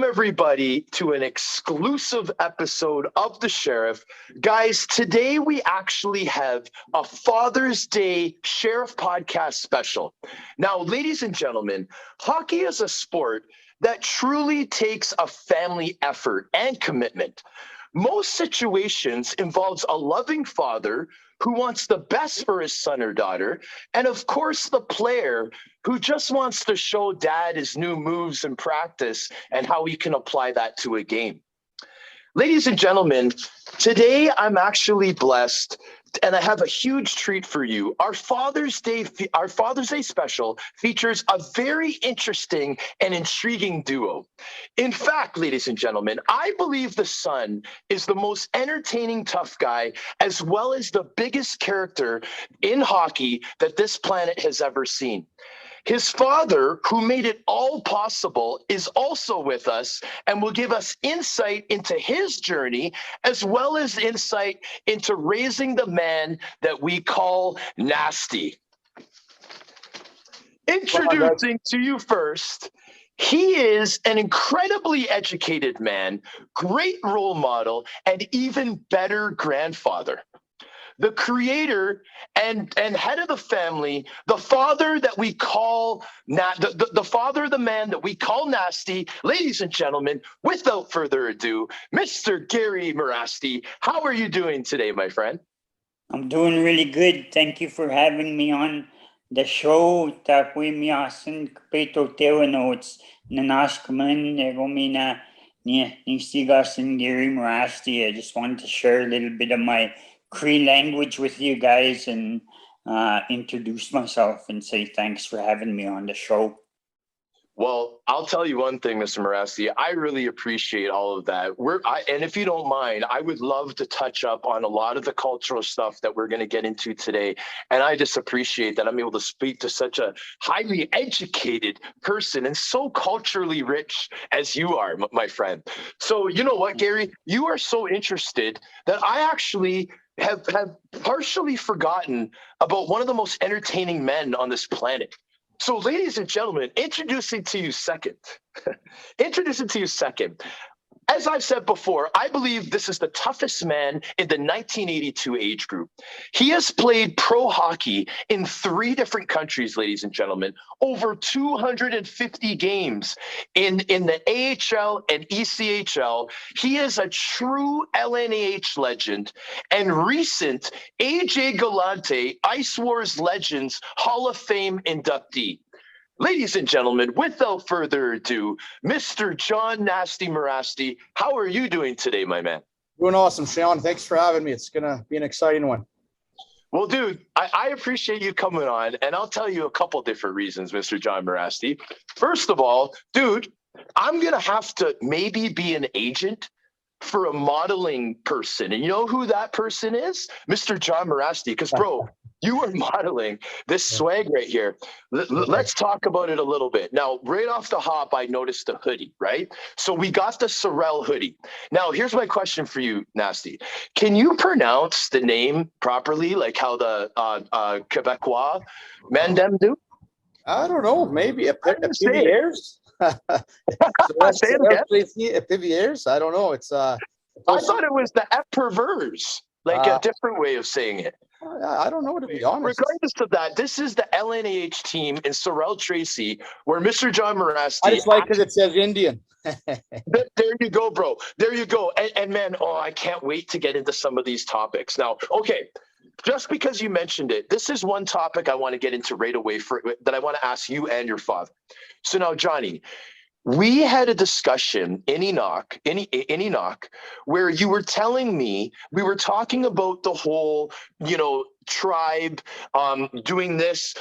everybody, to an exclusive episode of The Sheriff. Guys, today we actually have a Father's Day Sheriff podcast special. Now, ladies and gentlemen, hockey is a sport that truly takes a family effort and commitment. Most situations involves a loving father who wants the best for his son or daughter, and of course the player who just wants to show dad his new moves in practice and how he can apply that to a game. Ladies and gentlemen, today I'm actually blessed and I have a huge treat for you. Our Father's Day special features a very interesting and intriguing duo. In fact, ladies and gentlemen, I believe the son is the most entertaining tough guy, as well as the biggest character in hockey that this planet has ever seen. His father, who made it all possible, is also with us and will give us insight into his journey, as well as insight into raising the man that we call Nasty. Introducing to you first, he is an incredibly educated man, great role model, and even better grandfather. The creator and head of the family, the father that we call the father of the man that we call Nasty. Ladies and gentlemen, without further ado, Mr. Gary Mirasty, how are you doing today, my friend? I'm doing really good. Thank you for having me on the show. Tapos miyasan kapito teo notes nanashkaman egomina ni sigasan Gary Mirasty. I just wanted to share a little bit of my Cree language with you guys and introduce myself and say thanks for having me on the show. Well, I'll tell you one thing, Mr. Mirasty, I really appreciate all of that. And if you don't mind, I would love to touch up on a lot of the cultural stuff that we're going to get into today. And I just appreciate that I'm able to speak to such a highly educated person and so culturally rich as you are, my friend. So you know what, Gary, you are so interested that I actually have partially forgotten about one of the most entertaining men on this planet. So, ladies and gentlemen, introducing to you second. As I've said before, I believe this is the toughest man in the 1982 age group. He has played pro hockey in 3 different countries, ladies and gentlemen, over 250 games in the AHL and ECHL. He is a true LNAH legend and recent AJ Galante Ice Wars Legends Hall of Fame inductee. Ladies and gentlemen, without further ado, Mr. John Nasty Mirasty, how are you doing today, my man? Doing awesome, Sean. Thanks for having me. It's going to be an exciting one. Well, dude, I appreciate you coming on, and I'll tell you a couple different reasons, Mr. John Mirasty. First of all, dude, I'm going to have to maybe be an agent for a modeling person. And you know who that person is? Mr. John Mirasty, because, bro, you are modeling this swag right here. Let's talk about it a little bit. Now, right off the hop, I noticed the hoodie, right? So we got the Sorel hoodie. Now, here's my question for you, Nasty. Can you pronounce the name properly, like how the Quebecois men them do? I don't know. Maybe a Piviers? Say it again. Piviers? I don't know. It's I thought it was the Pervers, like a different way of saying it. I don't know, to be honest. Regardless of that, this is the LNAH team in Sorel Tracy, where Mr. John Mirasty. I just like because it says Indian. There you go, bro. There you go. And man, I can't wait to get into some of these topics. Now, okay, just because you mentioned it, this is one topic I want to get into right away that I want to ask you and your father. So now, Johnny, we had a discussion in Enoch, where you were telling me, we were talking about the whole, tribe doing this,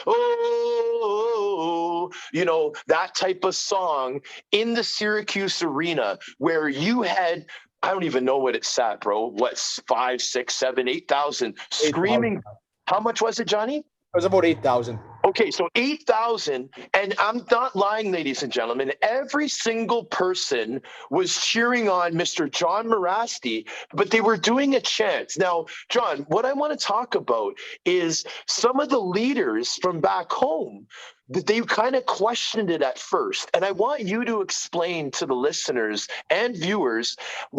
that type of song in the Syracuse arena, where you had, I don't even know what it sat, bro. What, 5, 6, 7, 8,000 screaming. 8,000. How much was it, Johnny? It was about 8,000. Okay, so 8,000, and I'm not lying, ladies and gentlemen, every single person was cheering on Mr. John Mirasty, but they were doing a chant. Now, John, what I want to talk about is some of the leaders from back home they kind of questioned it at first. And I want you to explain to the listeners and viewers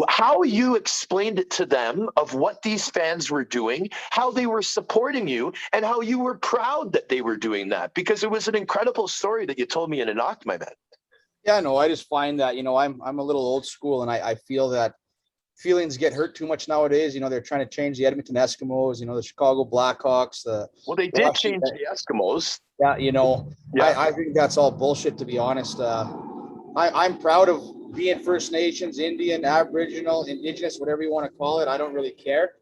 how you explained it to them of what these fans were doing, how they were supporting you, and how you were proud that they were doing that, because it was an incredible story that you told me in Inuk, my man. Yeah, no, I just find that, I'm a little old school, and I feel that feelings get hurt too much nowadays. They're trying to change the Edmonton Eskimos, the Chicago Blackhawks. Well, they did change the Eskimos. Yeah, Yeah. I think that's all bullshit, to be honest. I'm proud of being First Nations, Indian, Aboriginal, Indigenous, whatever you want to call it. I don't really care.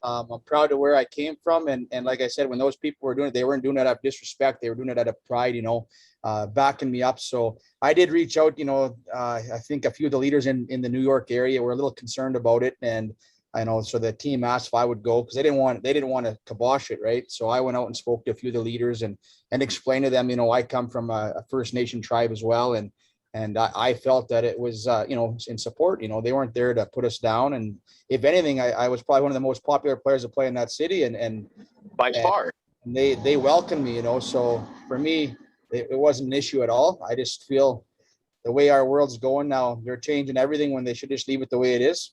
I'm proud of where I came from. And like I said, when those people were doing it, they weren't doing it out of disrespect. They were doing it out of pride, backing me up. So I did reach out, I think a few of the leaders in the New York area were a little concerned about it. And I know, so the team asked if I would go, because they didn't want to kibosh it, right? So I went out and spoke to a few of the leaders and explained to them, I come from a First Nation tribe as well, and I felt that it was, in support. They weren't there to put us down, and if anything, I was probably one of the most popular players to play in that city, and by far, and they welcomed me. So for me, it wasn't an issue at all. I just feel the way our world's going now, they're changing everything when they should just leave it the way it is.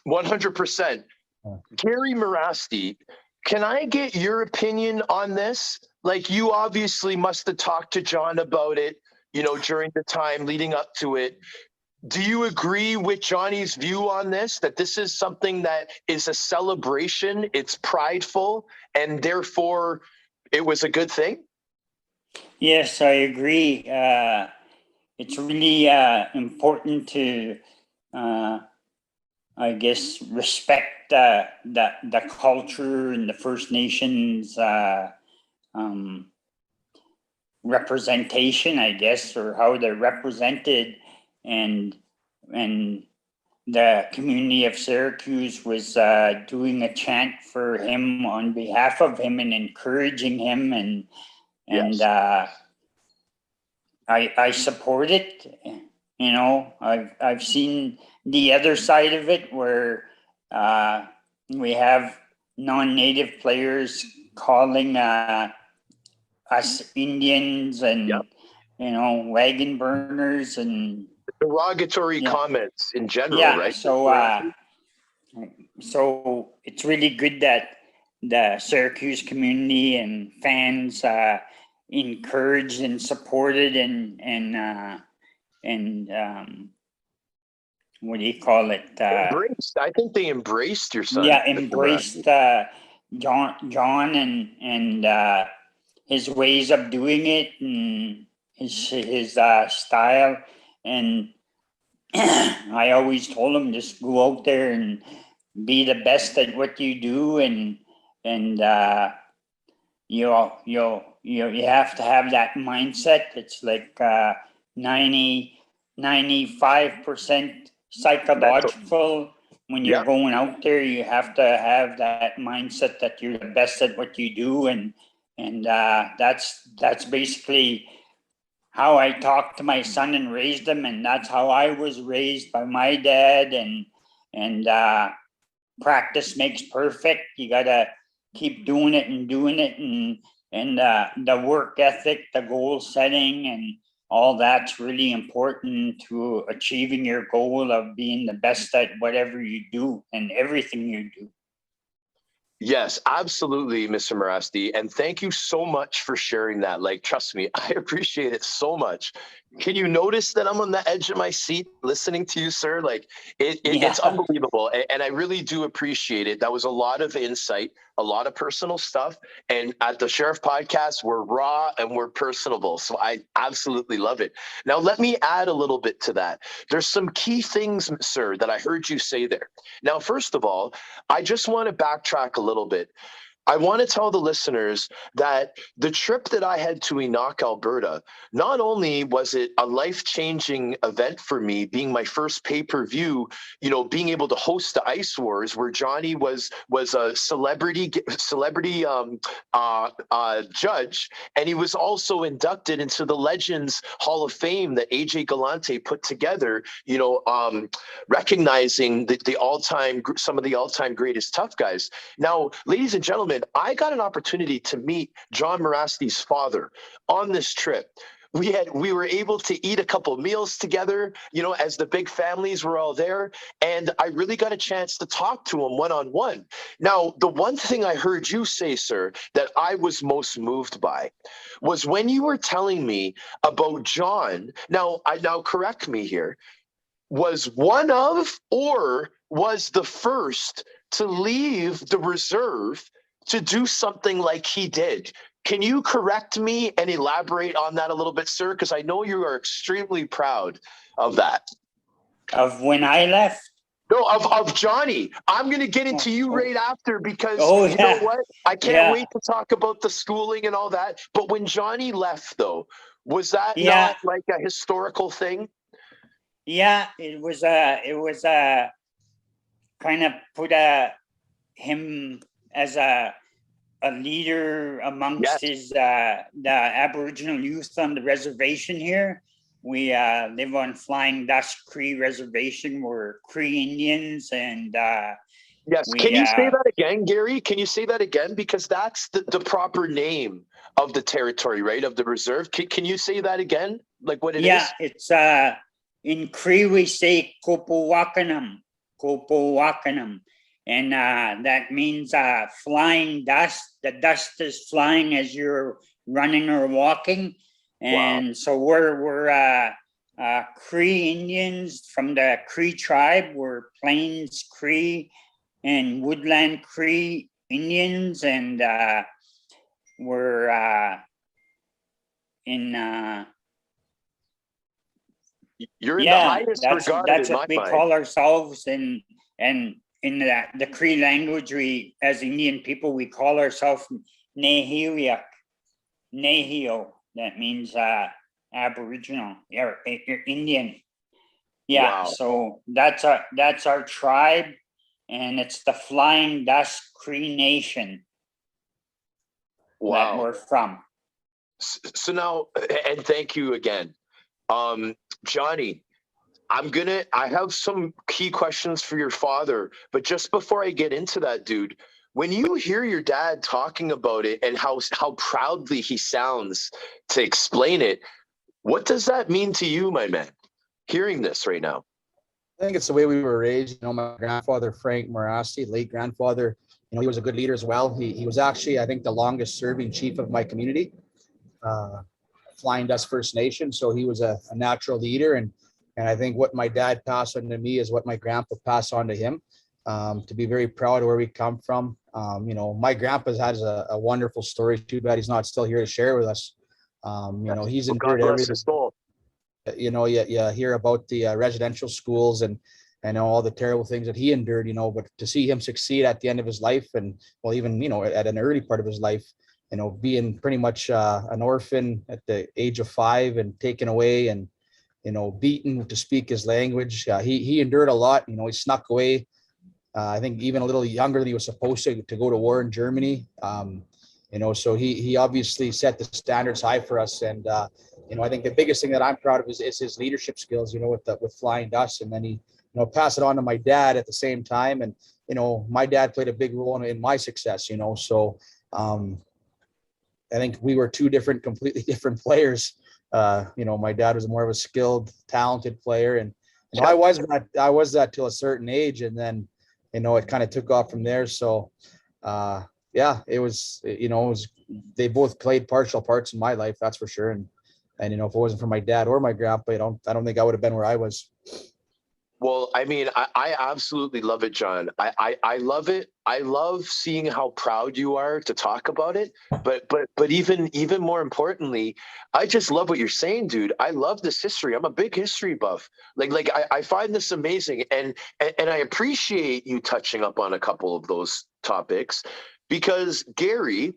100%. Gary Mirasty, can I get your opinion on this? Like, you obviously must have talked to John about it, during the time leading up to it. Do you agree with Johnny's view on this, that this is something that is a celebration, it's prideful, and therefore it was a good thing? Yes, I agree. It's really important to I guess, respect the culture and the First Nations representation, I guess, or how they're represented. And the community of Syracuse was doing a chant for him on behalf of him and encouraging him. And Yes. I support it. I've seen the other side of it, where we have non-native players calling us Indians and wagon burners and derogatory comments in general, right? So it's really good that the Syracuse community and fans encouraged and supported and what do you call it? Embraced. I think they embraced your son. Yeah, embraced John and his ways of doing it and his style. And I always told him, just go out there and be the best at what you do, and you have to have that mindset. It's like 95% psychological. When you're going out there, you have to have that mindset that you're the best at what you do, and that's basically how I talked to my son and raised him, and that's how I was raised by my dad. And practice makes perfect. You gotta keep doing it, and the work ethic, the goal setting, and all that's really important to achieving your goal of being the best at whatever you do and everything you do. Yes, absolutely, Mr. Mirasty. And thank you so much for sharing that. Like, trust me, I appreciate it so much. Can you notice that I'm on the edge of my seat listening to you, sir? Like, it's unbelievable. And I really do appreciate it. That was a lot of insight, a lot of personal stuff. And at the Sheriff Podcast, we're raw and we're personable. So I absolutely love it. Now, let me add a little bit to that. There's some key things, sir, that I heard you say there. Now, first of all, I just want to backtrack a little bit. I want to tell the listeners that the trip that I had to Inuk, Alberta, not only was it a life-changing event for me, being my first pay-per-view, being able to host the Ice Wars, where Johnny was a celebrity judge, and he was also inducted into the Legends Hall of Fame that AJ Galante put together, recognizing some of the all-time greatest tough guys. Now, ladies and gentlemen, and I got an opportunity to meet John Mirasty's father on this trip. We were able to eat a couple meals together, you know, as the big families were all there, and I really got a chance to talk to him one-on-one. Now, the one thing I heard you say, sir, that I was most moved by was when you were telling me about John. Now correct me here. Was one of or was the first to leave the reserve to do something like he did? Can you correct me and elaborate on that a little bit, sir? Because I know you are extremely proud of that. Of when I left? No, of Johnny. I'm going to get into you right after because you know what? I can't wait to talk about the schooling and all that. But when Johnny left, though, was that not like a historical thing? Yeah, it was kind of put him as a leader amongst his the Aboriginal youth on the reservation here. We live on Flying Dust Cree Reservation. We're Cree Indians, and yes. Can you say that again, Gary? Can you say that again? Because that's the proper name of the territory, right? Of the reserve. Can you say that again? Like what it is? Yeah, it's in Cree we say Kopowakanam, and that means flying dust. The dust is flying as you're running or walking, and so we're Cree Indians from the Cree tribe. We're Plains Cree and Woodland Cree Indians, and we're in. You're in the highest regard. That's what we call ourselves, and in the Cree language, we as Indian people we call ourselves Nehiliak, Nehio. That means Aboriginal or Indian. Yeah, so that's our tribe, and it's the Flying Dust Cree Nation that we're from. So now, and thank you again. Johnny, I have some key questions for your father, but just before I get into that, dude, when you hear your dad talking about it and how proudly he sounds to explain it, what does that mean to you, my man, hearing this right now? I think it's the way we were raised. You know, my grandfather, Frank Mirasty, late grandfather, you know, he was a good leader as well. He was actually, I think, the longest serving chief of my community. Flying Dust First Nation. So he was a natural leader. And I think what my dad passed on to me is what my grandpa passed on to him, to be very proud of where we come from. You know, my grandpa has a wonderful story. Too bad he's not still here to share with us. You know, he's endured everything. You know, you hear about the residential schools and all the terrible things that he endured, you know, but to see him succeed at the end of his life and, well, even, you know, at an early part of his life, you know, being pretty much an orphan at the age of 5 and taken away and, you know, beaten to speak his language. He endured a lot. You know, he snuck away, I think even a little younger than he was supposed to go to war in Germany. You know, so he obviously set the standards high for us. And, you know, I think the biggest thing that I'm proud of is his leadership skills, you know, with Flying Dust. And then he, you know, passed it on to my dad at the same time. And, you know, my dad played a big role in my success, you know, so I think we were two completely different players. You know, my dad was more of a skilled, talented player, and you know, I was that till a certain age, and then, you know, it kind of took off from there. So, yeah, it was, you know, they both played partial parts in my life, that's for sure. And you know, if it wasn't for my dad or my grandpa, I don't think I would have been where I was. Well, I mean, I absolutely love it, John. I love it. I love seeing how proud you are to talk about it. But even more importantly, I just love what you're saying, dude. I love this history. I'm a big history buff. I find this amazing, and I appreciate you touching up on a couple of those topics, because Gary,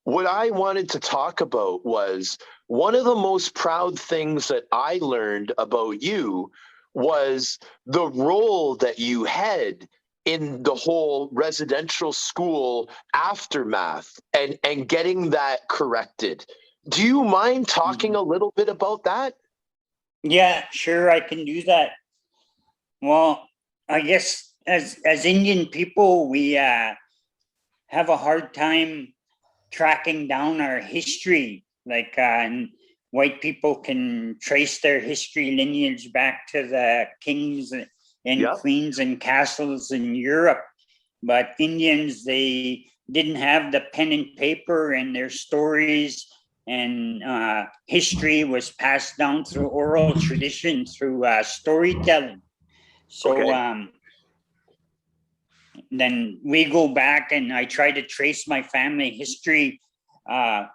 what I wanted to talk about was one of the most proud things that I learned about you was the role that you had in the whole residential school aftermath and getting that corrected. Do you mind talking a little bit about that? Yeah, sure, I can do that. Well, I guess as Indian people, we have a hard time tracking down our history. Like white people can trace their history lineage back to the kings and queens and castles in Europe. But Indians, they didn't have the pen and paper, and their stories and history was passed down through oral tradition, through storytelling. So then we go back and I try to trace my family history.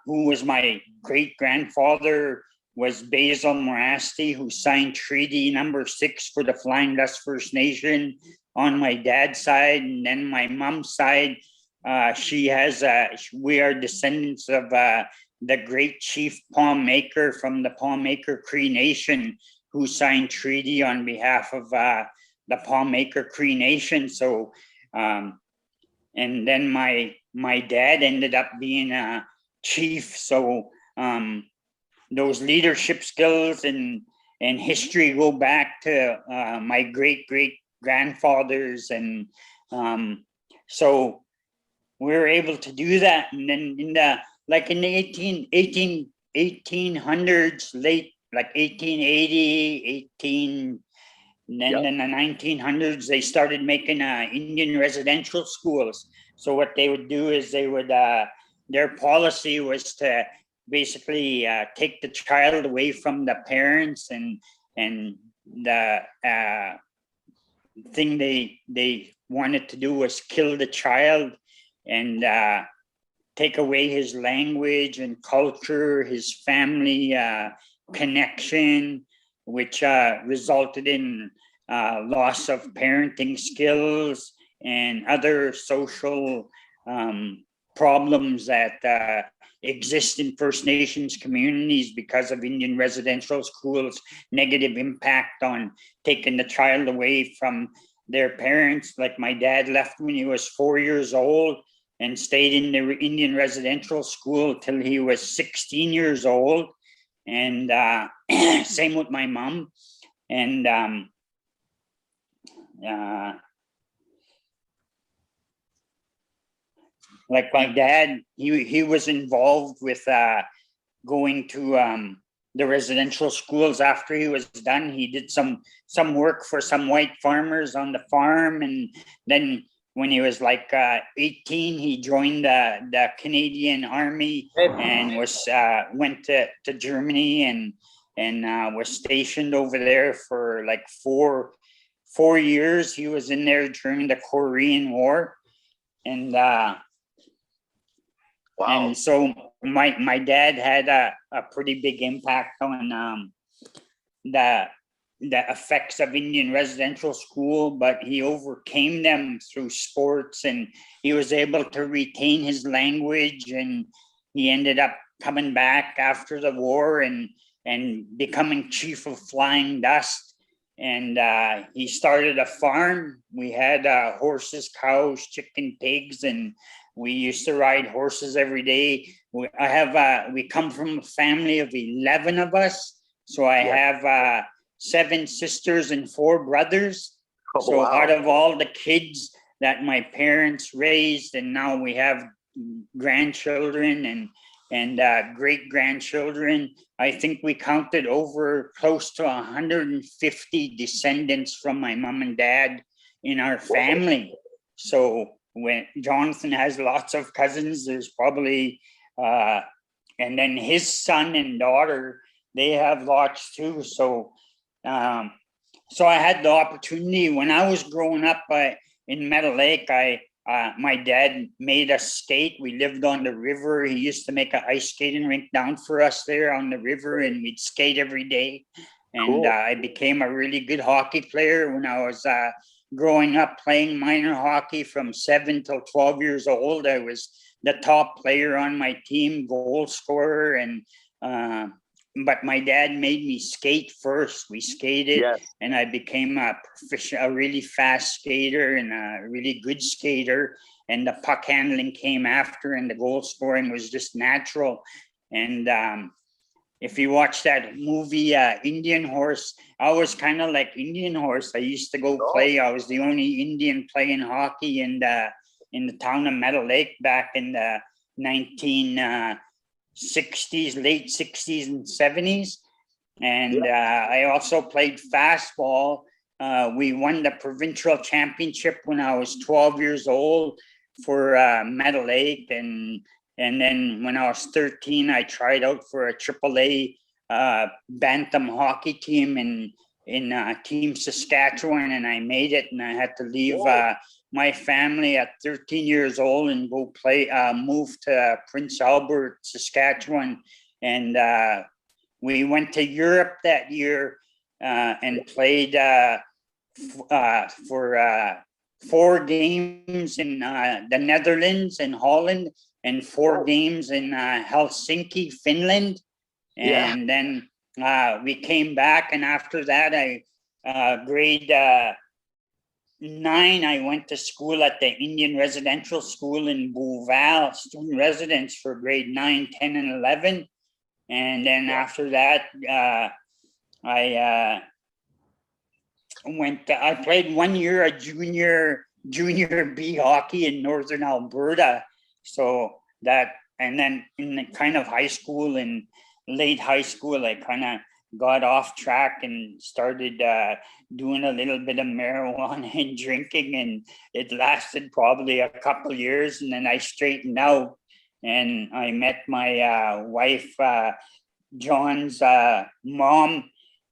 Who was my great-grandfather was Basil Mirasty, who signed Treaty Number 6 for the Flying Dutch First Nation on my dad's side. And then my mom's side, we are descendants of the great chief Palm Maker from the Palm Maker Cree Nation, who signed treaty on behalf of the Palm Maker Cree Nation. So, and then my dad ended up being a chief. So those leadership skills and history go back to my great grandfathers, and so we were able to do that. And then in the 1800s, late like 1880, and then in the 1900s, they started making Indian residential schools. So what they would do is they would, their policy was to basically take the child away from the parents, and the thing they wanted to do was kill the child and take away his language and culture, his family connection, which resulted in loss of parenting skills and other social problems that exist in First Nations communities because of Indian residential schools, negative impact on taking the child away from their parents. Like my dad left when he was 4 years old and stayed in the Indian residential school till he was 16 years old. And same with my mom. And like my dad, he was involved with going to the residential schools after he was done. He did some work for some white farmers on the farm, and then when he was like 18, he joined the Canadian Army and went to Germany and was stationed over there for like four years. He was in there during the Korean War, and wow. And so my dad had a pretty big impact on the effects of Indian residential school, but he overcame them through sports, and he was able to retain his language, and he ended up coming back after the war and becoming chief of Flying Dust. And he started a farm. We had horses, cows, chicken, pigs, and we used to ride horses every day. We come from a family of 11 of us. So I have 7 sisters and 4 brothers. Oh, so wow. Out of all the kids that my parents raised, and now we have grandchildren and great grandchildren, I think we counted over close to 150 descendants from my mom and dad in our family. So when Jonathan has lots of cousins, there's probably, and then his son and daughter, they have lots too. So I had the opportunity when I was growing up in Meadow Lake. My dad made us skate. We lived on the river. He used to make an ice skating rink down for us there on the river, and we'd skate every day. And cool. I became a really good hockey player when I was growing up, playing minor hockey from 7 till 12 years old. I was the top player on my team, goal scorer, and but my dad made me skate first. We skated, yes. And I became a really fast skater and a really good skater. And the puck handling came after, and the goal scoring was just natural. And if you watch that movie, Indian Horse, I was kind of like Indian Horse. I used to go play. I was the only Indian playing hockey, and in the town of Meadow Lake back in the 1960s, late 60s and 70s. And I also played fastball. We won the provincial championship when I was 12 years old for Meadow Lake. And then when I was 13, I tried out for a AAA bantam hockey team in Team Saskatchewan, and I made it. And I had to leave my family at 13 years old and go move to Prince Albert, Saskatchewan. And we went to Europe that year and played for 4 games in the Netherlands and Holland, and 4 games in Helsinki, Finland. And then we came back, and after that, grade 9, I went to school at the Indian Residential School in Beauval, student residence for grade 9, 10, and 11. And then after that, I played 1 year of junior B hockey in Northern Alberta. So that, and then in the kind of high school and late high school, I kind of got off track and started doing a little bit of marijuana and drinking, and it lasted probably a couple of years, and then I straightened out, and I met my wife, John's mom,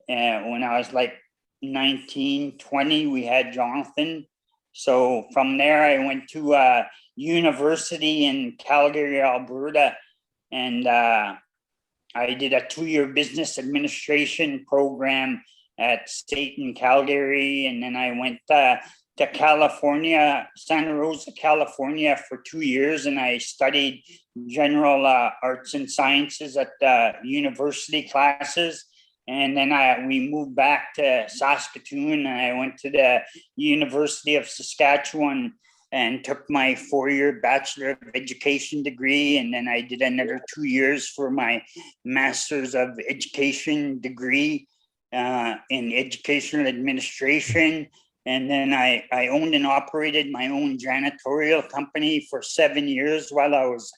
when I was like 19, 20. We had Jonathan. So from there, I went to university in Calgary, Alberta, and I did a 2-year business administration program at State in Calgary. And then I went to California, Santa Rosa, California for 2 years. And I studied general arts and sciences at the university classes. And then we moved back to Saskatoon, and I went to the University of Saskatchewan and took my 4-year Bachelor of Education degree. And then I did another 2 years for my Master's of Education degree in Educational Administration. And then I owned and operated my own janitorial company for 7 years while I was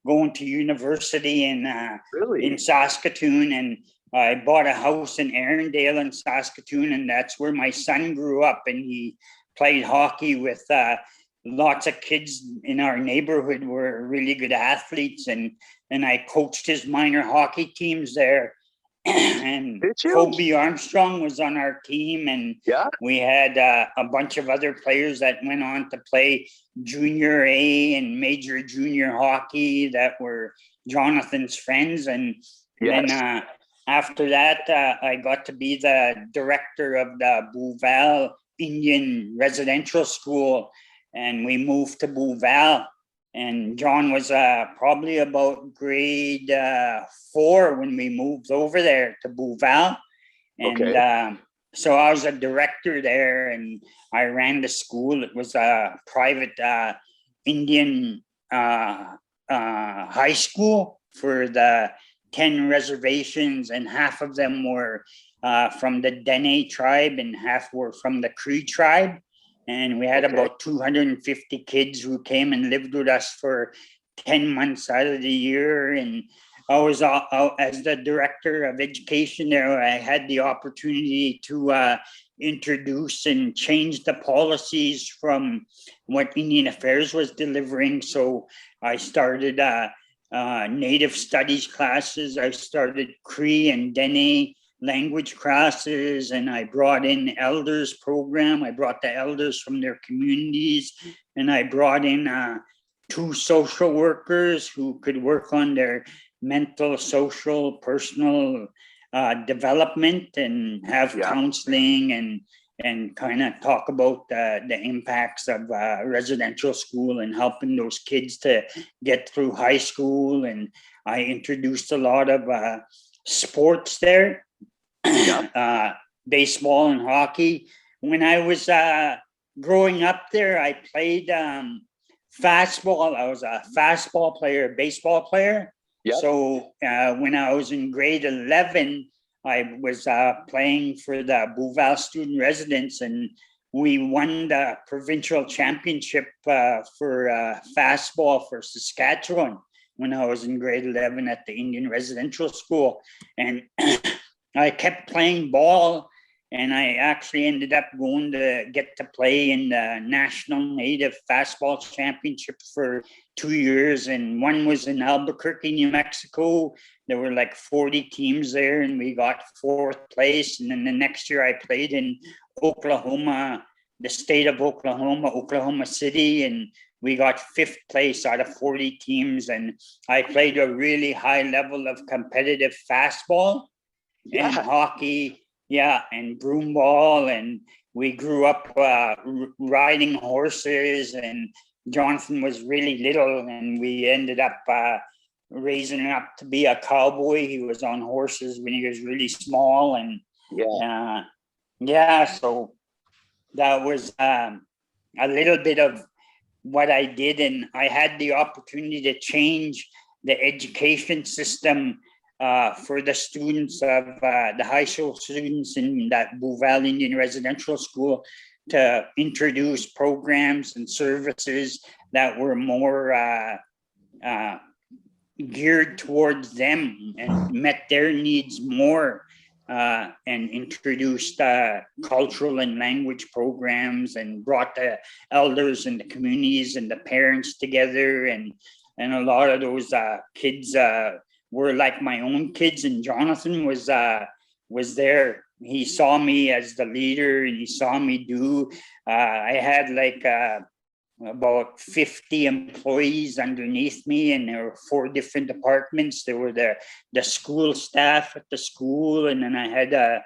going to university in Saskatoon. And I bought a house in Erindale in Saskatoon, and that's where my son grew up. And he played hockey with lots of kids in our neighborhood who were really good athletes, and I coached his minor hockey teams there. And Kobe Armstrong was on our team, and we had a bunch of other players that went on to play junior A and major junior hockey that were Jonathan's friends. And then after that, I got to be the director of the Beauval Indian Residential School, and we moved to Beauval. And John was probably about grade 4 when we moved over there to Beauval. And so I was a director there, and I ran the school. It was a private Indian high school for the 10 reservations, and half of them were from the Dene tribe and half were from the Cree tribe. And we had about 250 kids who came and lived with us for 10 months out of the year. And I was, as the director of education there, I had the opportunity to introduce and change the policies from what Indian Affairs was delivering. So I started Native Studies classes. I started Cree and Dene language classes, and I brought in elders program. I brought the elders from their communities, and I brought in 2 social workers who could work on their mental, social, personal development and have counseling and kind of talk about the impacts of residential school and helping those kids to get through high school. And I introduced a lot of sports there. Baseball and hockey. When I was growing up there, I played fastball. I was a fastball player, baseball player. So when I was in grade 11, I was playing for the Beauval student residence, and we won the provincial championship for fastball for Saskatchewan when I was in grade 11 at the Indian Residential School. And I kept playing ball, and I actually ended up going to get to play in the National Native Fastball Championship for 2 years. And one was in Albuquerque, New Mexico. There were like 40 teams there, and we got 4th place. And then the next year I played in Oklahoma, the state of Oklahoma, Oklahoma City, and we got 5th place out of 40 teams. And I played a really high level of competitive fastball and hockey, and broomball. And we grew up riding horses, and Jonathan was really little, and we ended up raising him up to be a cowboy. He was on horses when he was really small. And so that was a little bit of what I did. And I had the opportunity to change the education system for the students of the high school students in that Bouval Indian Residential School, to introduce programs and services that were more geared towards them and met their needs more, and introduced cultural and language programs, and brought the elders and the communities and the parents together. And a lot of those kids were like my own kids, and Jonathan was there. He saw me as the leader, and he saw me do. I had like about 50 employees underneath me, and there were 4 different departments. There were the school staff at the school, and then I had a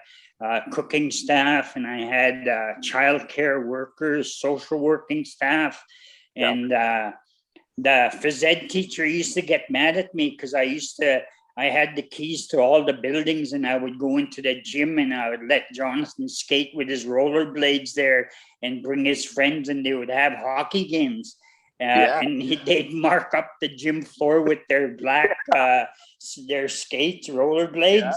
cooking staff, and I had childcare workers, social working staff, and the phys ed teacher used to get mad at me because I had the keys to all the buildings, and I would go into the gym and I would let Jonathan skate with his rollerblades there and bring his friends, and they would have hockey games. And they'd mark up the gym floor with their black, their skates, rollerblades.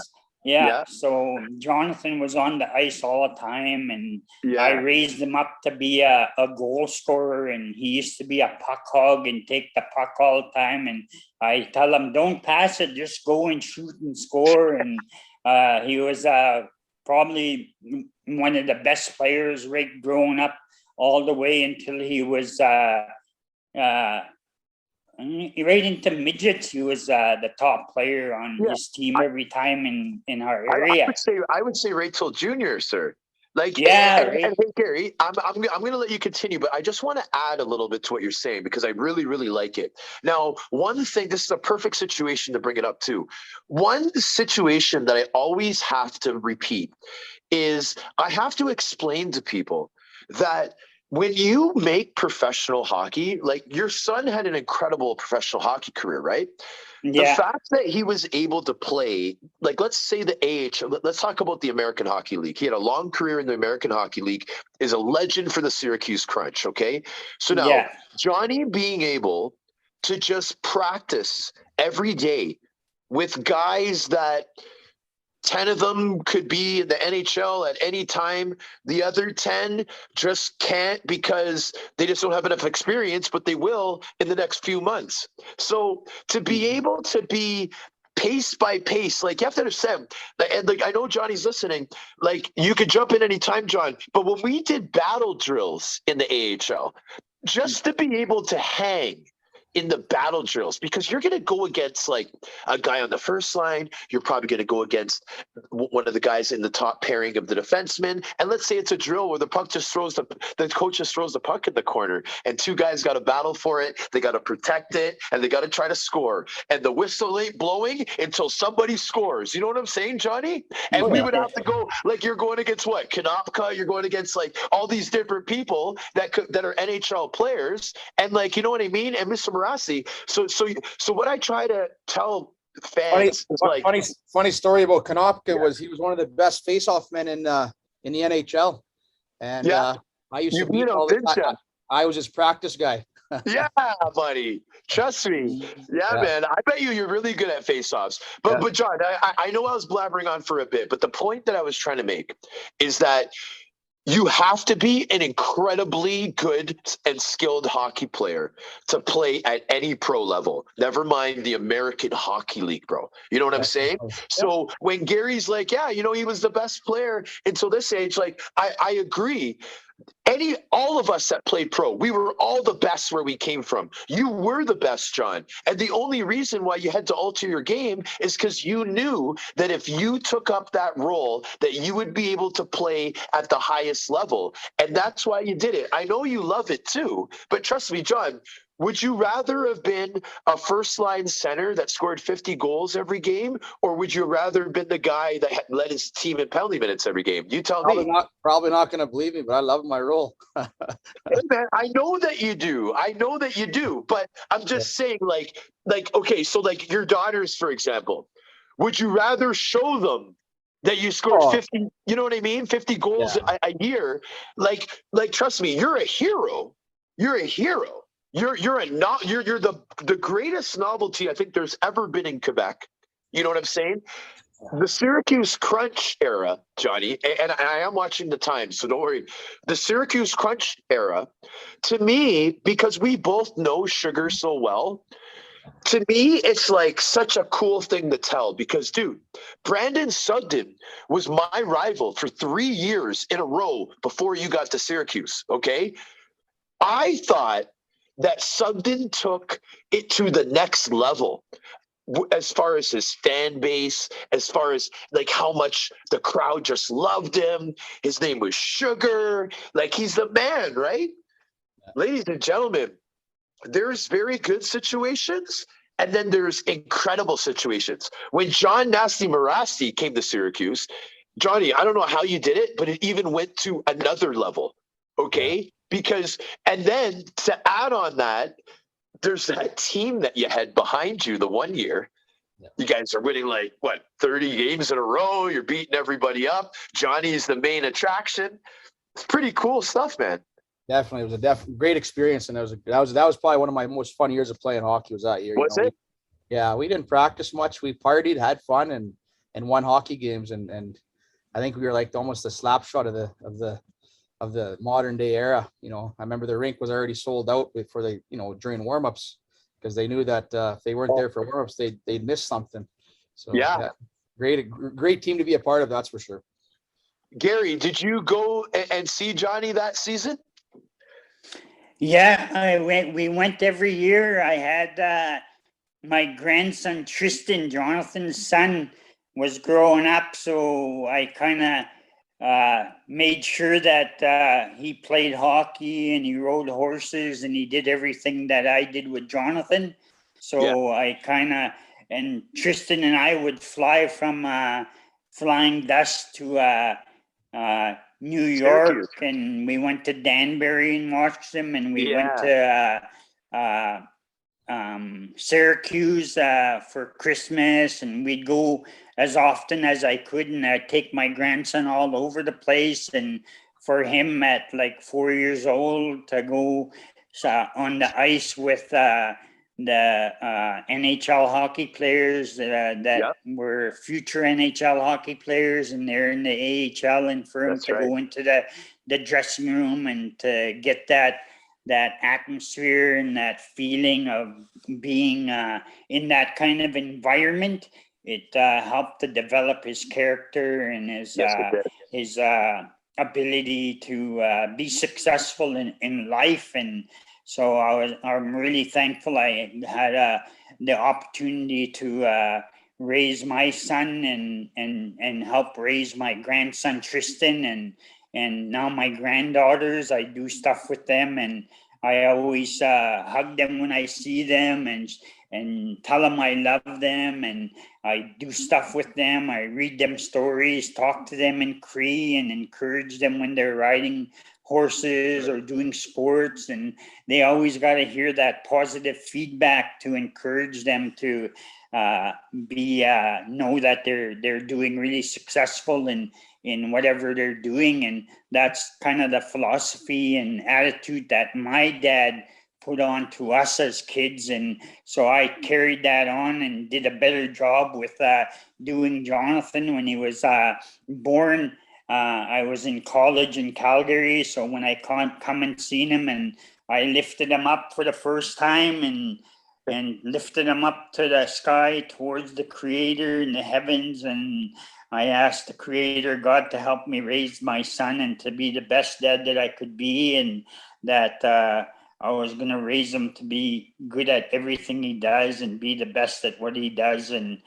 So Jonathan was on the ice all the time, and I raised him up to be a goal scorer, and he used to be a puck hog and take the puck all the time. And I tell him, don't pass it, just go and shoot and score. And he was probably one of the best players right growing up, all the way until he was right into midgets. He was the top player on his team every time in our area. I would say right till junior, sir. Like, and hey, Gary, I'm going to let you continue, but I just want to add a little bit to what you're saying, because I really, really like it. Now, one thing, this is a perfect situation to bring it up too. One situation that I always have to repeat is I have to explain to people that when you make professional hockey, like your son had an incredible professional hockey career, right? The fact that he was able to play, like, let's say the AHL, let's talk about the American Hockey League. He had a long career in the American Hockey League, is a legend for the Syracuse Crunch, okay? So now, Johnny being able to just practice every day with guys that 10 of them could be in the NHL at any time. The other 10 just can't because they just don't have enough experience, but they will in the next few months. So to be able to be pace by pace, like, you have to understand, and like, I know Johnny's listening, like, you could jump in anytime, John, but when we did battle drills in the AHL, just to be able to hang in the battle drills, because you're going to go against like a guy on the first line, you're probably going to go against one of the guys in the top pairing of the defensemen, and let's say it's a drill where the puck just throws the coach just throws the puck in the corner, and 2 guys got to battle for it, they got to protect it, and they got to try to score, and the whistle ain't blowing until somebody scores. You know what I'm saying, Johnny? And we would have to go, like, you're going against what, Konopka, you're going against like all these different people that are NHL players, and like, you know what I mean? And Mr. Mirasty, so what I try to tell fans is like, funny story about Konopka was he was one of the best face-off men in the NHL, and I used to beat all the time. I was his practice guy. Yeah, buddy, trust me. Yeah, man, I bet you're really good at face-offs. But John, I know I was blabbering on for a bit, but the point that I was trying to make is that You have to be an incredibly good and skilled hockey player to play at any pro level. Never mind the American Hockey League, bro. You know what I'm saying? Yeah. So when Gary's like, yeah, you know, he was the best player until this age, like I agree. All of us that played pro, we were all the best where we came from. You were the best, John. And the only reason why you had to alter your game is because you knew that if you took up that role, that you would be able to play at the highest level. And that's why you did it. I know you love it too, but trust me, John, would you rather have been a first line center that scored 50 goals every game, or would you rather have been the guy that had led his team in penalty minutes every game? You tell me. Probably not going to believe me, but I love my role. Hey, man, I know that you do. I know that you do. But I'm just saying, like, okay, so like your daughters, for example, would you rather show them that you scored 50? You know what I mean? 50 goals a year. Like, trust me, you're a hero. You're a hero. You're the greatest novelty I think there's ever been in Quebec. You know what I'm saying? The Syracuse Crunch era, Johnny, and I am watching the Times, so don't worry. The Syracuse Crunch era, to me, because we both know Sugar so well, to me, it's like such a cool thing to tell because, dude, Brandon Sugden was my rival for 3 years in a row before you got to Syracuse, okay? I thought that Sugden took it to the next level as far as his fan base, as far as like how much the crowd just loved him. His name was Sugar. Like, he's the man, right? Yeah. Ladies and gentlemen, there's very good situations and then there's incredible situations. When John Nasty Mirasty came to Syracuse, Johnny, I don't know how you did it, but it even went to another level, okay? Yeah. Because, and then to add on that, there's that team that you had behind you the one year. Yeah. You guys are winning like, what, 30 games in a row? You're beating everybody up. Johnny's the main attraction. It's pretty cool stuff, man. Definitely. It was a great experience. And that was probably one of my most fun years of playing hockey was that year. Was it? We didn't practice much. We partied, had fun, and won hockey games. And I think we were like almost the slap shot of the modern day era. You know, I remember the rink was already sold out before they, you know, during warmups, because they knew that if they weren't there for warmups, they'd miss something. So yeah, great team to be a part of. That's for sure. Gary, did you go and see Johnny that season? Yeah, we went every year. I had my grandson Tristan, Jonathan's son, was growing up, so I kind of made sure that he played hockey and he rode horses and he did everything that I did with Jonathan. So I kind of, and Tristan and I would fly from Flying Dust to New York, Syracuse. And we went to Danbury and watched them, and we went to Syracuse for Christmas, and we'd go as often as I could, and I'd take my grandson all over the place. And for him at like 4 years old to go on the ice with the NHL hockey players that were future NHL hockey players, and they're in the AHL, and for him to go into the dressing room and to get that atmosphere and that feeling of being in that kind of environment, it helped to develop his character and his ability to be successful in life. And so I'm really thankful I had the opportunity to raise my son and help raise my grandson Tristan, and now my granddaughters. I do stuff with them, and I always hug them when I see them and tell them I love them, and I do stuff with them. I read them stories, talk to them in Cree, and encourage them when they're riding horses or doing sports, and they always got to hear that positive feedback to encourage them to know that they're doing really successful in whatever they're doing. And that's kind of the philosophy and attitude that my dad put on to us as kids, and so I carried that on and did a better job with doing Jonathan when he was born. I was in college in Calgary, so when I come and seen him, and I lifted him up for the first time and lifted him up to the sky towards the Creator in the heavens, and I asked the Creator God to help me raise my son and to be the best dad that I could be, and that I was going to raise him to be good at everything he does and be the best at what he does, and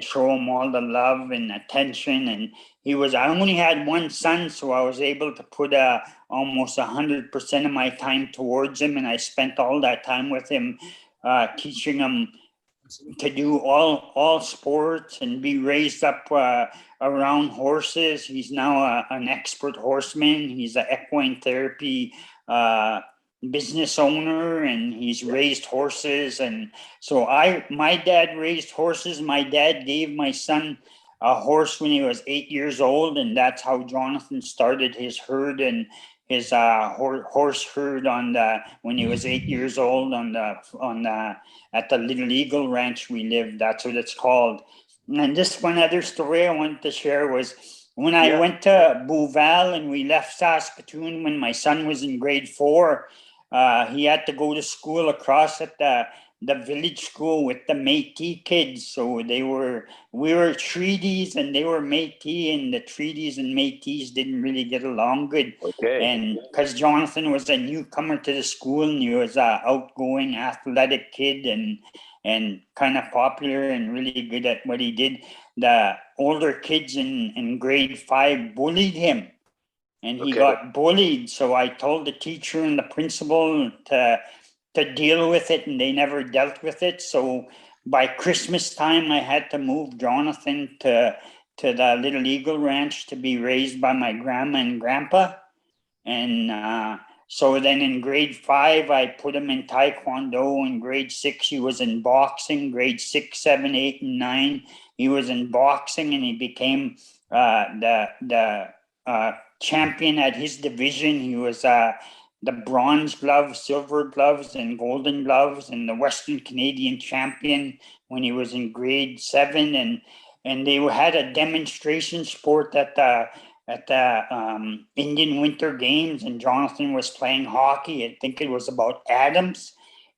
show him all the love and attention. And I only had one son, so I was able to put almost 100% of my time towards him. And I spent all that time with him, teaching him to do all sports and be raised up around horses. He's now an expert horseman. He's an equine therapy business owner, and he's raised horses. And so my dad raised horses. My dad gave my son a horse when he was 8 years old, and that's how Jonathan started his herd and his horse herd when he was 8 years old at the Little Eagle Ranch we lived. That's what it's called. And just one other story I wanted to share was when I went to Beauval and we left Saskatoon when my son was in grade 4. He had to go to school across at the village school with the Métis kids. So we were treaties and they were Métis, and the treaties and Métis didn't really get along good. Okay. And because Jonathan was a newcomer to the school, and he was an outgoing, athletic kid and kind of popular and really good at what he did, the older kids in grade 5 bullied him. And he got bullied. So I told the teacher and the principal to deal with it, and they never dealt with it. So by Christmas time, I had to move Jonathan to the Little Eagle Ranch to be raised by my grandma and grandpa. And so then in grade 5, I put him in Taekwondo. In grade 6, he was in boxing. Grade 6, 7, 8, and 9, he was in boxing, and he became the champion at his division. He was the bronze gloves, silver gloves, and golden gloves, and the Western Canadian champion when he was in grade 7. And they had a demonstration sport at the Indian Winter Games, and Jonathan was playing hockey. I think it was about Adams.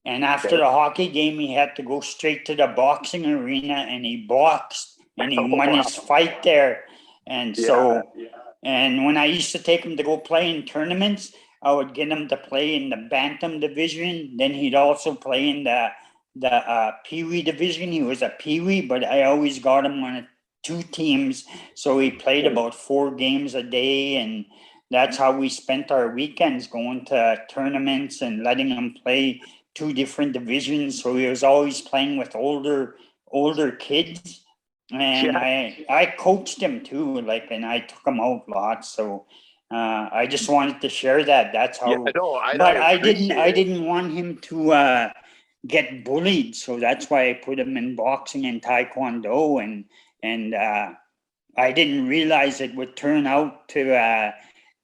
And after the hockey game, he had to go straight to the boxing arena, and he boxed, and he won his fight there. And so, and when I used to take him to go play in tournaments, I would get him to play in the bantam division. Then he'd also play in the peewee division. He was a peewee, but I always got him on 2 teams. So he played about 4 games a day, and that's how we spent our weekends, going to tournaments and letting him play 2 different divisions. So he was always playing with older kids. And I coached him too, and I took him out lots. So I just wanted to share that. That's how. I didn't want him to get bullied, so that's why I put him in boxing and Taekwondo, and I didn't realize it would turn out to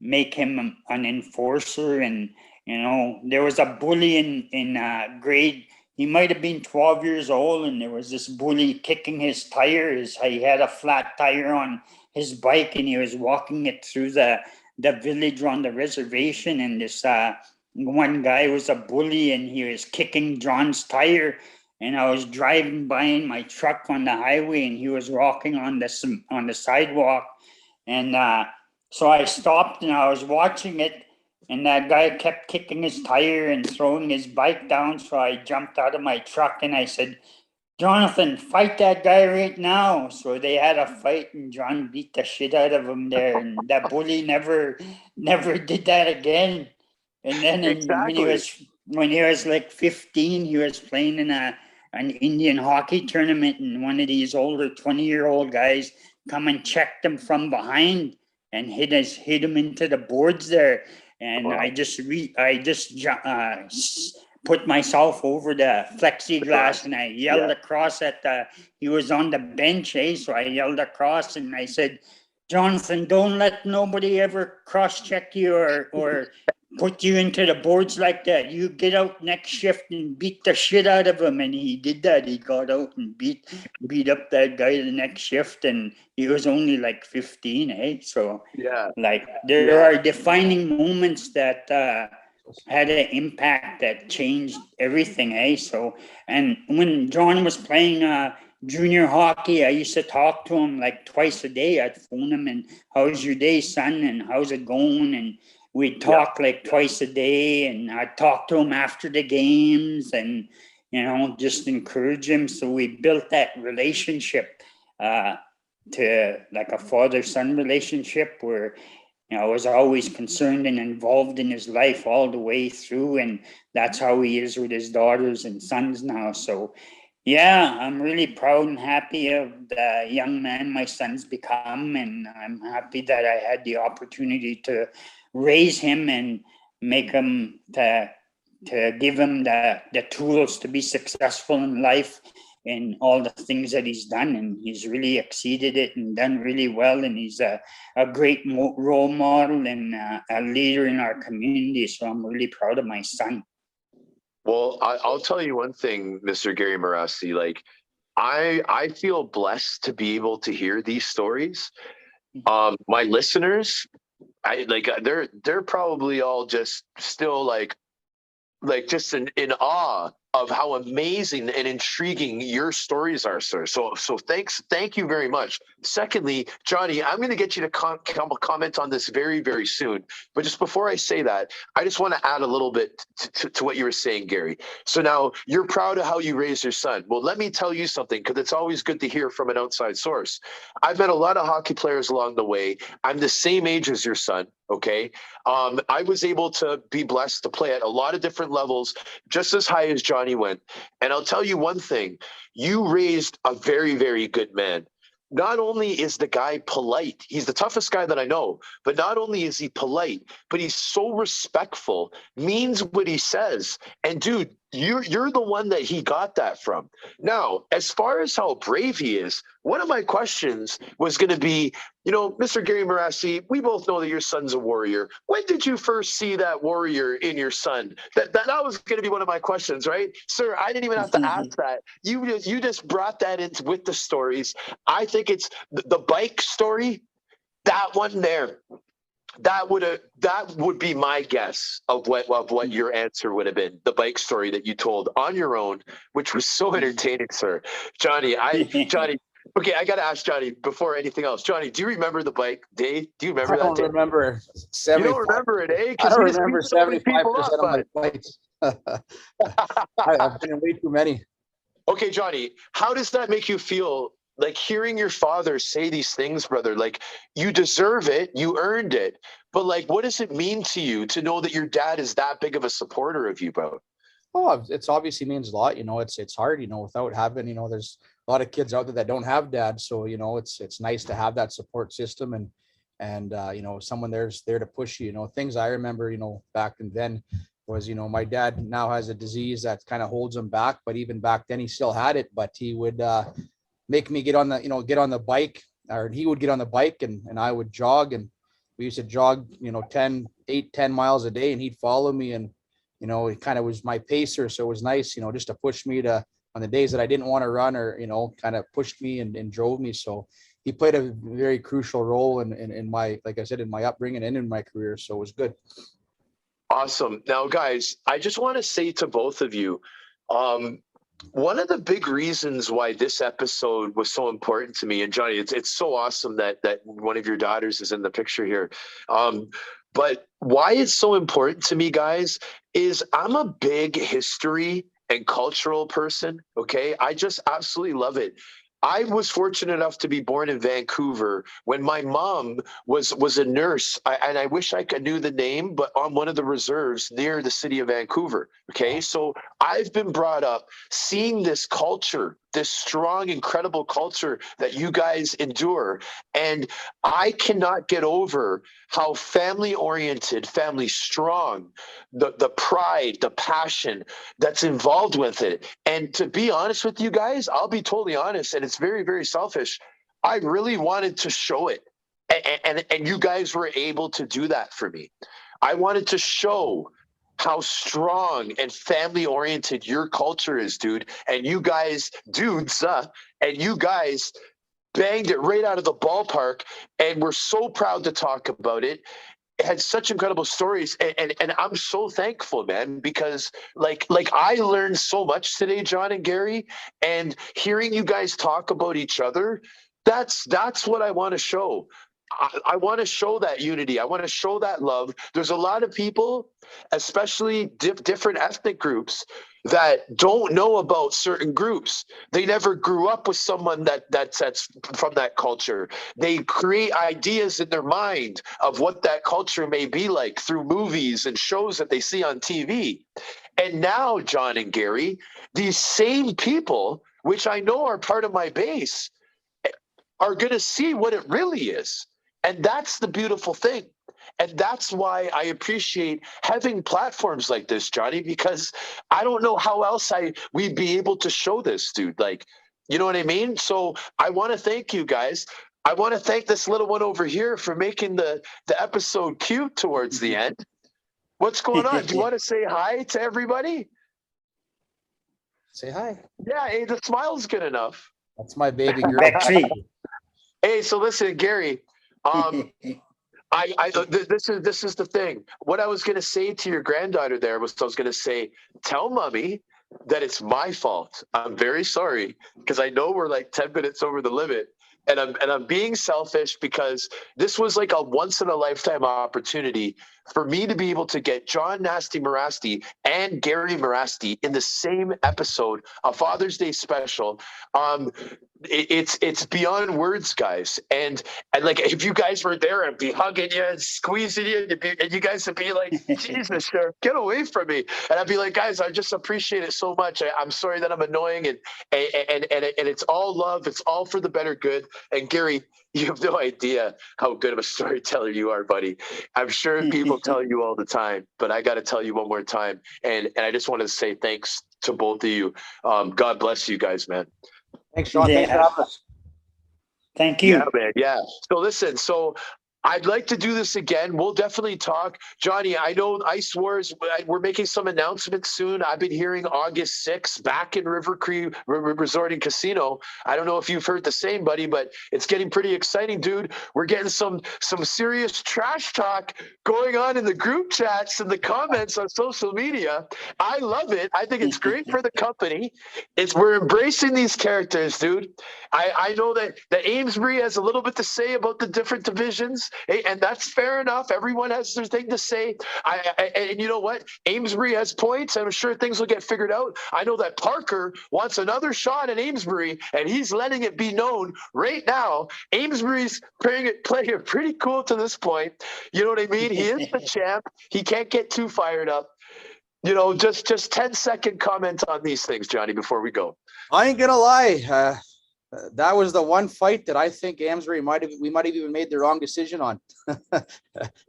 make him an enforcer. And there was a bully in grade. He might have been 12 years old, and there was this bully kicking his tires. He had a flat tire on his bike, and he was walking it through the village on the reservation. And this one guy was a bully, and he was kicking John's tire. And I was driving by in my truck on the highway, and he was walking on the sidewalk. And so I stopped, and I was watching it. And that guy kept kicking his tire and throwing his bike down. So I jumped out of my truck and I said, "Jonathan, fight that guy right now." So they had a fight, and John beat the shit out of him there. And that bully never did that again. And then when he was like 15, he was playing in an Indian hockey tournament, and one of these older 20-year-old guys come and checked him from behind and hit him into the boards there. And wow. I just put myself over the plexiglass, and I yelled across he was on the bench, so I yelled across and I said, "Jonathan, don't let nobody ever cross-check you or put you into the boards like that. You get out next shift and beat the shit out of him. And he did that. He got out and beat up that guy the next shift. And he was only like 15, eh? So Yeah. like there are defining moments that had an impact that changed everything, eh? So, and when John was playing junior hockey, I used to talk to him like twice a day. I'd phone him and, how's your day, son? And how's it going? And we'd talk like twice a day, and I'd talk to him after the games and, you know, just encourage him. So we built that relationship to like a father-son relationship where, you know, I was always concerned and involved in his life all the way through. And that's how he is with his daughters and sons now. So yeah, I'm really proud and happy of the young man my son's become. And I'm happy that I had the opportunity to raise him and make him to give him the tools to be successful in life and all the things that he's done. And he's really exceeded it and done really well. And he's a great role model and a leader in our community. So I'm really proud of my son. Well, I'll tell you one thing, Mr. Gary Mirasty, like I feel blessed to be able to hear these stories. My listeners, they're probably all just still like just in awe of how amazing and intriguing your stories are, sir. So thank you very much. Secondly, Johnny, I'm going to get you to comment on this very, very soon. But just before I say that, I just want to add a little bit to what you were saying, Gary. So now you're proud of how you raised your son. Well, let me tell you something, because it's always good to hear from an outside source. I've met a lot of hockey players along the way. I'm the same age as your son. Okay. I was able to be blessed to play at a lot of different levels, just as high as Johnny went. And I'll tell you one thing, you raised a very, very good man. Not only is the guy polite, he's the toughest guy that I know, but not only is he polite, but he's so respectful, means what he says. And dude, you're the one that he got that from. Now, as far as how brave he is, one of my questions was going to be, you know, Mr. Gary Mirasty, we both know that your son's a warrior. When did you first see that warrior in your son? That was going to be one of my questions, right? Sir, I didn't even have to ask that. You just brought that in with the stories. I think it's the bike story, that one there. That would be my guess of what your answer would have been. The bike story that you told on your own, which was so entertaining, sir. Johnny, okay, I got to ask Johnny before anything else. Johnny, do you remember the bike day? Do you remember that day? I don't remember. You don't remember it, eh? I don't remember 75% of my flights. I've been in way too many. Okay, Johnny, how does that make you feel? Like hearing your father say these things, brother, like you deserve it, you earned it. But like, what does it mean to you to know that your dad is that big of a supporter of you, bro? Oh, it's obviously means a lot. You know, it's hard, you know, without having, you know, there's a lot of kids out there that don't have dads. So, you know, it's nice to have that support system and you know, someone there's there to push you. You know, things I remember, you know, back then was, you know, my dad now has a disease that kind of holds him back, but even back then he still had it, but he would make me get on the bike, or he would get on the bike and I would jog, and we used to jog, you know, 10 miles a day, and he'd follow me, and, you know, it kind of was my pacer. So it was nice, you know, just to push me to, on the days that I didn't want to run, or, you know, kind of pushed me and drove me. So he played a very crucial role in my, like I said, in my upbringing and in my career. So it was good. Awesome. Now, guys, I just want to say to both of you, one of the big reasons why this episode was so important to me, and Johnny, it's so awesome that one of your daughters is in the picture here. But why it's so important to me, guys, is I'm a big history and cultural person. Okay, I just absolutely love it. I was fortunate enough to be born in Vancouver when my mom was a nurse, and I wish I knew the name, but on one of the reserves near the city of Vancouver. Okay, so I've been brought up seeing this culture, this strong, incredible culture that you guys endure, and I cannot get over how family-oriented, family-strong, the pride, the passion that's involved with it. And to be honest with you guys, I'll be totally honest, and it's very, very selfish. I really wanted to show it, and you guys were able to do that for me. I wanted to show how strong and family oriented your culture is, dude. And you guys, and you guys banged it right out of the ballpark. And we're so proud to talk about it. It had such incredible stories, and I'm so thankful, man, because like I learned so much today, John and Gary, and hearing you guys talk about each other, that's what I want to show. I want to show that unity. I want to show that love. There's a lot of people, especially different ethnic groups, that don't know about certain groups. They never grew up with someone that's from that culture. They create ideas in their mind of what that culture may be like through movies and shows that they see on TV. And now, John and Gary, these same people, which I know are part of my base, are going to see what it really is. And that's the beautiful thing. And that's why I appreciate having platforms like this, Johnny, because I don't know how else we'd be able to show this, dude. Like, you know what I mean? So I want to thank you guys. I want to thank this little one over here for making the episode cute towards the end. What's going on? Do you want to say hi to everybody? Say hi. Yeah, hey, the smile's good enough. That's my baby girl. Hey, so listen, Gary. This is the thing. What I was going to say to your granddaughter there was I was going to say, tell mommy that it's my fault. I'm very sorry because I know we're like 10 minutes over the limit, and I'm being selfish because this was like a once in a lifetime opportunity for me to be able to get John Nasty Mirasty and Gary Mirasty in the same episode, a Father's Day special. It's beyond words, guys. And like, if you guys were there, I'd be hugging you and squeezing you, and you guys would be like, Jesus, Sheriff, get away from me. And I'd be like, guys, I just appreciate it so much. I'm sorry that I'm annoying, and it's all love. It's all for the better good. And Gary, you have no idea how good of a storyteller you are, buddy. I'm sure people tell you all the time, but I got to tell you one more time. And I just want to say thanks to both of you. God bless you guys, man. Thanks, Sean. Yeah. Thanks for having us. Thank you. Yeah, man. Yeah. So listen, I'd like to do this again. We'll definitely talk. Johnny, I know Ice Wars, we're making some announcements soon. I've been hearing August 6th back in River Cree Resort and Casino. I don't know if you've heard the same, buddy, but it's getting pretty exciting, dude. We're getting some serious trash talk going on in the group chats and the comments on social media. I love it. I think it's great for the company. We're embracing these characters, dude. I know that Amesbury has a little bit to say about the different divisions. And that's fair enough. Everyone has their thing to say. And you know what? Amesbury has points. I'm sure things will get figured out. I know that Parker wants another shot at Amesbury, and he's letting it be known right now. Amesbury's playing it pretty cool to this point. You know what I mean? He is the champ. He can't get too fired up. You know, just 10-second comment on these things, Johnny, before we go. I ain't gonna lie. That was the one fight that I think Amesbury we might have even made the wrong decision on.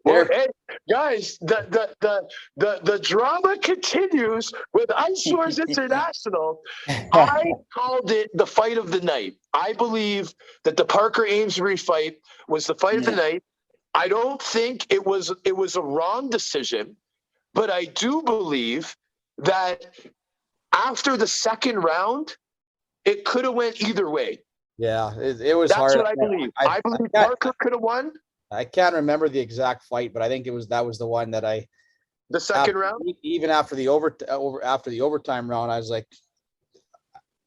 Well, hey, guys, the drama continues with Ice Wars International. I called it the fight of the night. I believe that the Parker Amesbury fight was the fight of the night. I don't think it was a wrong decision, but I do believe that after the second round, it could have went either way. Yeah, it was That's hard. what I believe. I believe Parker could have won. I can't remember the exact fight, but I think that was the one that the second round. Even after the overtime round, I was like,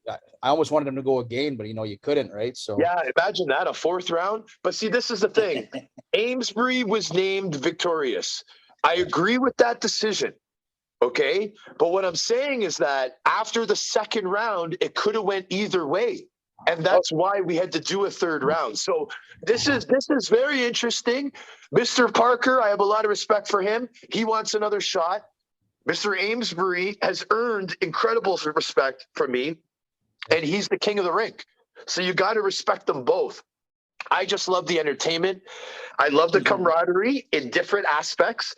I almost wanted him to go again, but you couldn't, right? So yeah, imagine that, a fourth round. But see, this is the thing. Amesbury was named victorious. I agree with that decision. Okay, but what I'm saying is that after the second round, it could have went either way, and that's why we had to do a third round. So this is very interesting. Mr. Parker, I have a lot of respect for him. He wants another shot. Mr. Amesbury has earned incredible respect from me, and he's the king of the ring. So you got to respect them both. I just love the entertainment. I love the camaraderie in different aspects.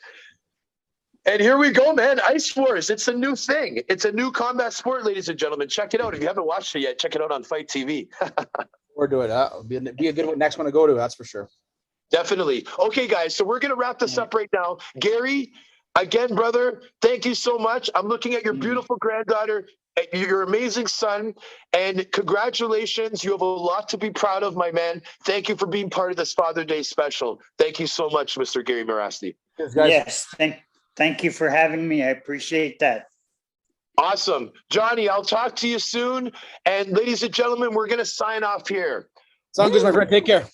And here we go, man. Ice Wars. It's a new thing. It's a new combat sport, ladies and gentlemen. Check it out. If you haven't watched it yet, check it out on Fight TV. we're doing it. Be a good one, next one to go to. That's for sure. Definitely. Okay, guys, so we're going to wrap this up right now. Gary, again, brother, thank you so much. I'm looking at your beautiful granddaughter, your amazing son, and congratulations. You have a lot to be proud of, my man. Thank you for being part of this Father Day special. Thank you so much, Mr. Gary Mirasty. Yes, thank you for having me. I appreciate that. Awesome. Johnny, I'll talk to you soon. And ladies and gentlemen, we're going to sign off here. Sounds good, my friend. Take care.